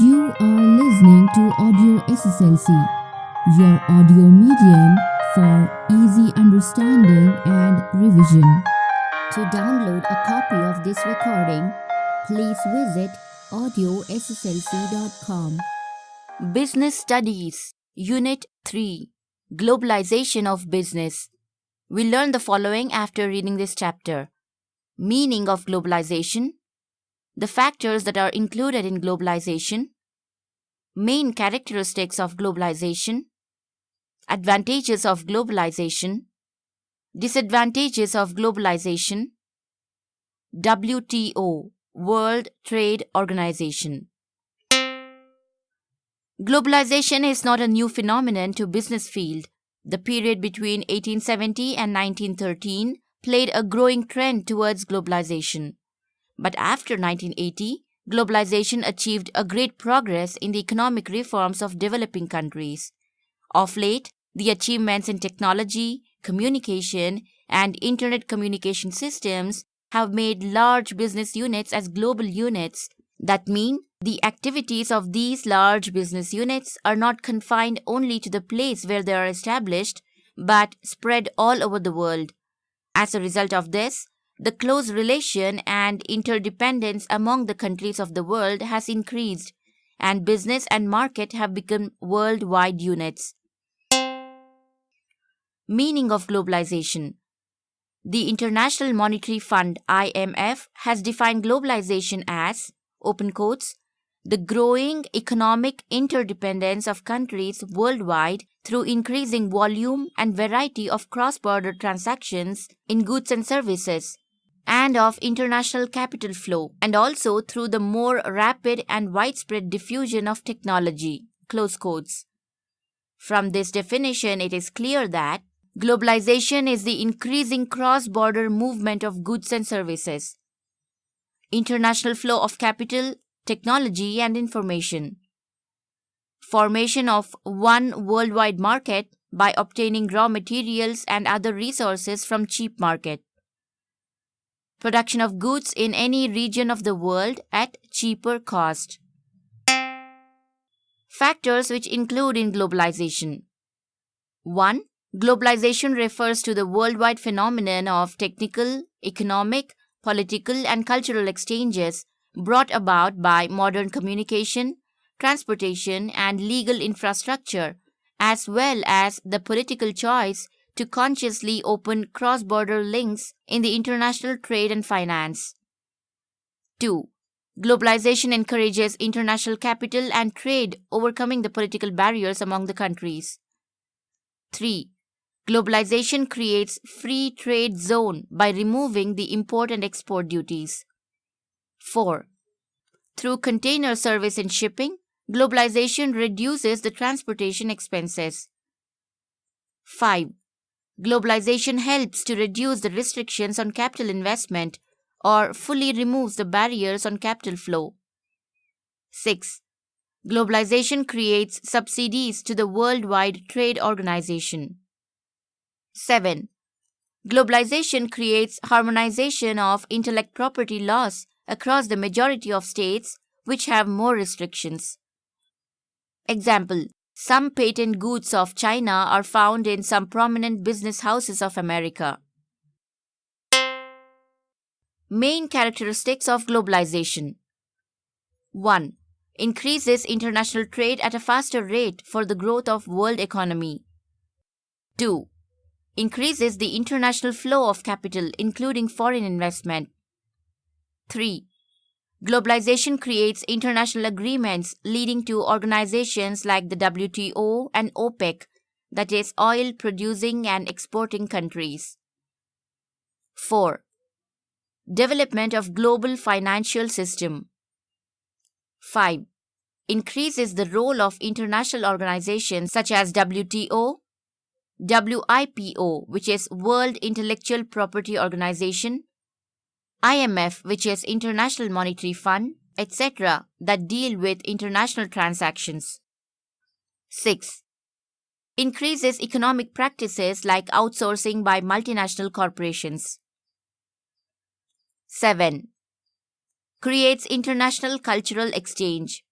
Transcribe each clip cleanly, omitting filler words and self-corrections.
You are listening to Audio SSLC, your audio medium for easy understanding and revision. To download a copy of this recording, please visit audioSSLC.com. Business Studies, Unit 3, Globalization of Business. We learn the following after reading this chapter. Meaning of globalization, the factors that are included in globalization, main characteristics of globalization, advantages of globalization, disadvantages of globalization, WTO, World Trade Organization. Globalization is not a new phenomenon to business field. The period between 1870 and 1913 played a growing trend towards globalization. But after 1980, globalization achieved a great progress in the economic reforms of developing countries. Of late, the achievements in technology, communication, and internet communication systems have made large business units as global units. That means the activities of these large business units are not confined only to the place where they are established, but spread all over the world. As a result of this, the close relation and interdependence among the countries of the world has increased, and business and market have become worldwide units. Meaning of globalization. The International Monetary Fund (IMF) has defined globalization as, open quotes, the growing economic interdependence of countries worldwide through increasing volume and variety of cross-border transactions in goods and services, and of international capital flow, and also through the more rapid and widespread diffusion of technology. Close quotes. From this definition, it is clear that globalization is the increasing cross-border movement of goods and services, international flow of capital, technology, and information, formation of one worldwide market by obtaining raw materials and other resources from cheap market, production of goods in any region of the world at cheaper cost. Factors which include in globalization. 1. Globalization refers to the worldwide phenomenon of technical, economic, political, and cultural exchanges brought about by modern communication, transportation, and legal infrastructure, as well as the political choice to consciously open cross-border links in the international trade and finance. 2. Globalization encourages international capital and trade, overcoming the political barriers among the countries. 3. Globalization creates free trade zone by removing the import and export duties. 4. Through container service and shipping, globalization reduces the transportation expenses. 5. Globalization helps to reduce the restrictions on capital investment or fully removes the barriers on capital flow. 6. Globalization creates subsidies to the Worldwide Trade Organization. 7. Globalization creates harmonization of intellect property laws across the majority of states which have more restrictions. Example: some patent goods of China are found in some prominent business houses of America. Main characteristics of globalization. 1. Increases international trade at a faster rate for the growth of world economy. 2. Increases the international flow of capital, including foreign investment. 3. Globalization creates international agreements leading to organizations like the WTO and OPEC, that is, oil producing and exporting countries. 4. Development of global financial system. 5. Increases the role of international organizations such as WTO, WIPO, which is World Intellectual Property Organization, IMF, which is International Monetary Fund, etc., that deal with international transactions. 6. Increases economic practices like outsourcing by multinational corporations. 7. Creates international cultural exchange.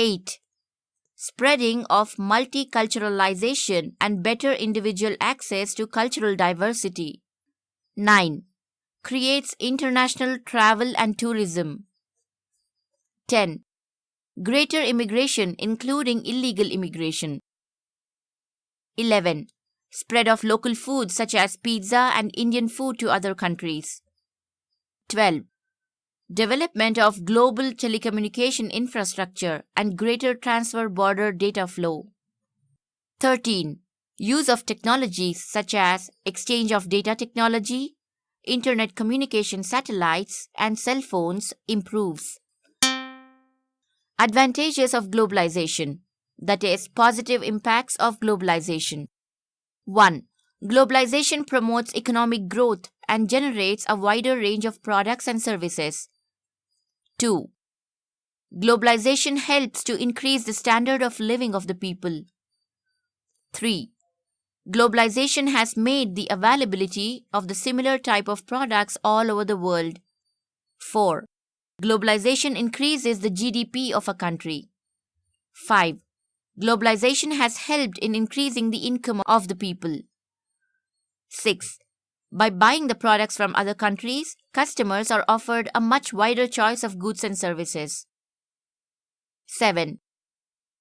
8. Spreading of multiculturalization and better individual access to cultural diversity. 9. Creates international travel and tourism. 10. Greater immigration, including illegal immigration. 11. Spread of local foods such as pizza and Indian food to other countries. 12. Development of global telecommunication infrastructure and greater transfer border data flow. 13. Use of technologies such as exchange of data technology, internet communication satellites, and cell phones improves. Advantages of globalization, that is, positive impacts of globalization. 1. Globalization promotes economic growth and generates a wider range of products and services. 2. Globalization helps to increase the standard of living of the people. 3. Globalization has made the availability of the similar type of products all over the world. 4. Globalization increases the GDP of a country. 5. Globalization has helped in increasing the income of the people. 6. By buying the products from other countries, customers are offered a much wider choice of goods and services. 7.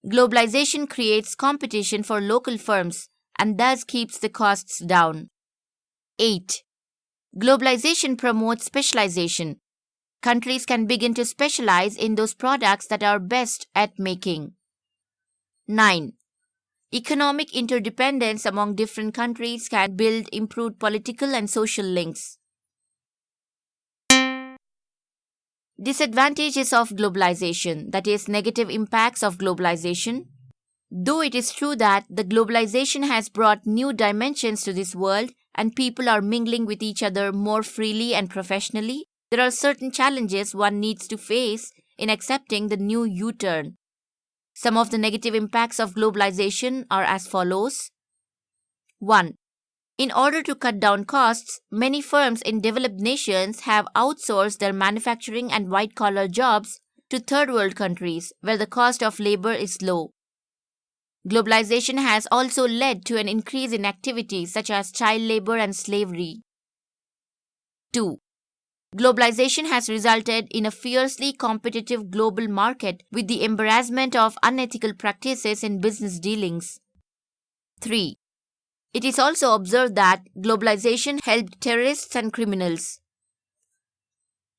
Globalization creates competition for local firms and thus keeps the costs down. 8. Globalization promotes specialization. Countries can begin to specialize in those products that are best at making. 9. Economic interdependence among different countries can build improved political and social links. Disadvantages of globalization, that is, negative impacts of globalization. Though it is true that the globalization has brought new dimensions to this world and people are mingling with each other more freely and professionally, there are certain challenges one needs to face in accepting the new U-turn. Some of the negative impacts of globalization are as follows. 1. In order to cut down costs, many firms in developed nations have outsourced their manufacturing and white-collar jobs to third-world countries where the cost of labor is low. Globalization has also led to an increase in activities such as child labor and slavery. 2. Globalization has resulted in a fiercely competitive global market with the embarrassment of unethical practices in business dealings. 3. It is also observed that globalization helped terrorists and criminals.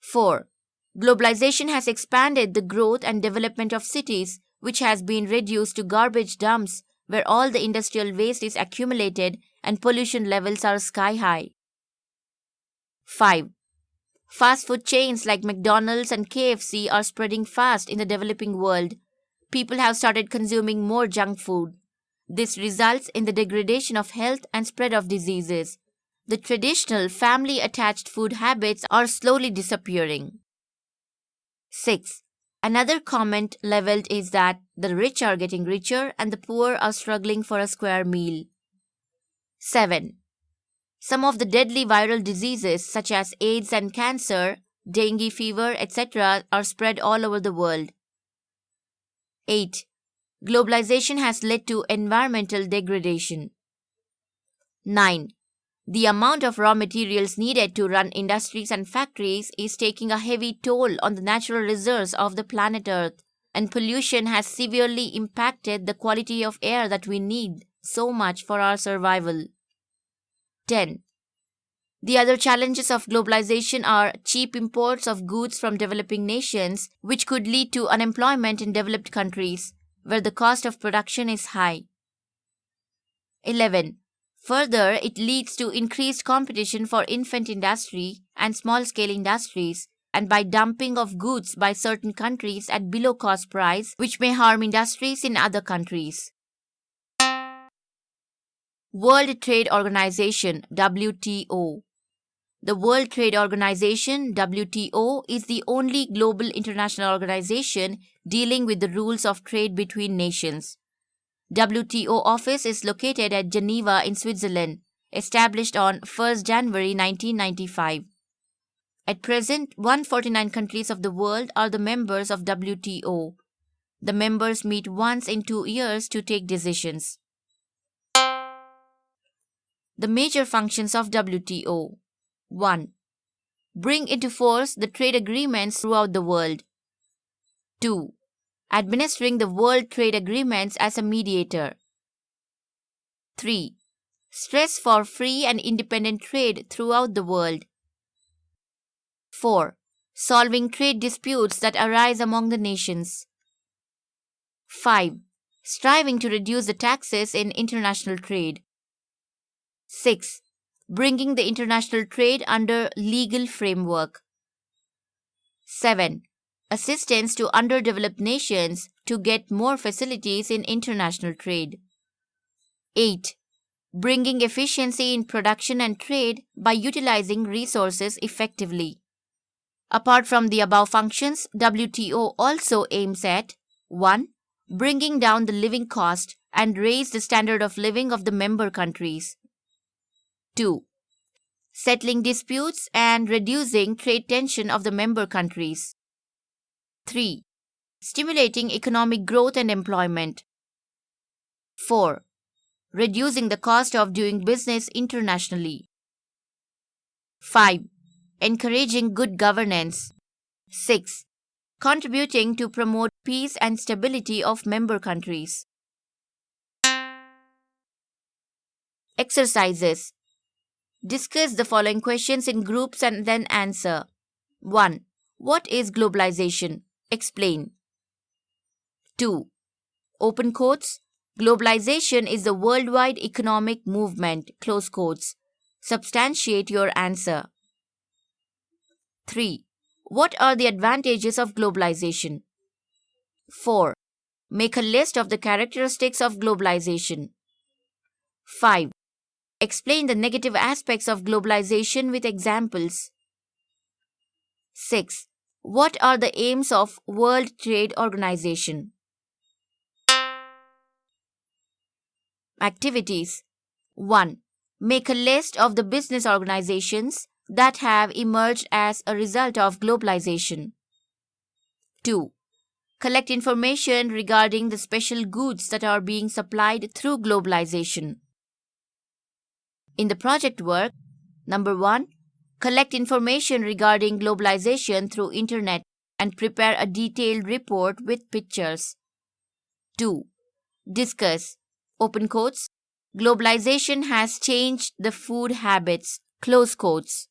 4. Globalization has expanded the growth and development of cities, which has been reduced to garbage dumps where all the industrial waste is accumulated and pollution levels are sky high. 5. Fast food chains like McDonald's and KFC are spreading fast in the developing world. People have started consuming more junk food. This results in the degradation of health and spread of diseases. The traditional family-attached food habits are slowly disappearing. 6. Another comment leveled is that the rich are getting richer and the poor are struggling for a square meal. 7. Some of the deadly viral diseases such as AIDS and cancer, dengue fever, etc. are spread all over the world. 8. Globalization has led to environmental degradation. 9. The amount of raw materials needed to run industries and factories is taking a heavy toll on the natural reserves of the planet Earth, and pollution has severely impacted the quality of air that we need so much for our survival. 10. The other challenges of globalization are cheap imports of goods from developing nations, which could lead to unemployment in developed countries, where the cost of production is high. 11. Further, it leads to increased competition for infant industry and small-scale industries, and by dumping of goods by certain countries at below cost price, which may harm industries in other countries. World Trade Organization (WTO). The World Trade Organization (WTO) is the only global international organization dealing with the rules of trade between nations. WTO office is located at Geneva in Switzerland, established on 1st January 1995. At present, 149 countries of the world are the members of WTO. The members meet once in 2 years to take decisions. The major functions of WTO. 1. Bring into force the trade agreements throughout the world. 2. Administering the World Trade Agreements as a mediator. 3. Stress for free and independent trade throughout the world. 4. Solving trade disputes that arise among the nations. 5. Striving to reduce the taxes in international trade. 6. Bringing the international trade under legal framework. 7. Assistance to underdeveloped nations to get more facilities in international trade. 8. Bringing efficiency in production and trade by utilizing resources effectively. Apart from the above functions, WTO also aims at 1. Bringing down the living cost and raise the standard of living of the member countries. 2. Settling disputes and reducing trade tension of the member countries. 3. Stimulating economic growth and employment. 4. Reducing the cost of doing business internationally. 5. Encouraging good governance. 6. Contributing to promote peace and stability of member countries. Exercises. Discuss the following questions in groups and then answer. 1. What is globalization? Explain. 2. Open quotes. Globalization is the worldwide economic movement. Close quotes. Substantiate your answer. 3. What are the advantages of globalization? 4. Make a list of the characteristics of globalization. 5. Explain the negative aspects of globalization with examples. 6. What are the aims of World Trade Organization? Activities. 1. Make a list of the business organizations that have emerged as a result of globalization. 2. Collect information regarding the special goods that are being supplied through globalization. In the project work, number 1, collect information regarding globalization through internet and prepare a detailed report with pictures. 2. Discuss, open quotes, globalization has changed the food habits, close quotes.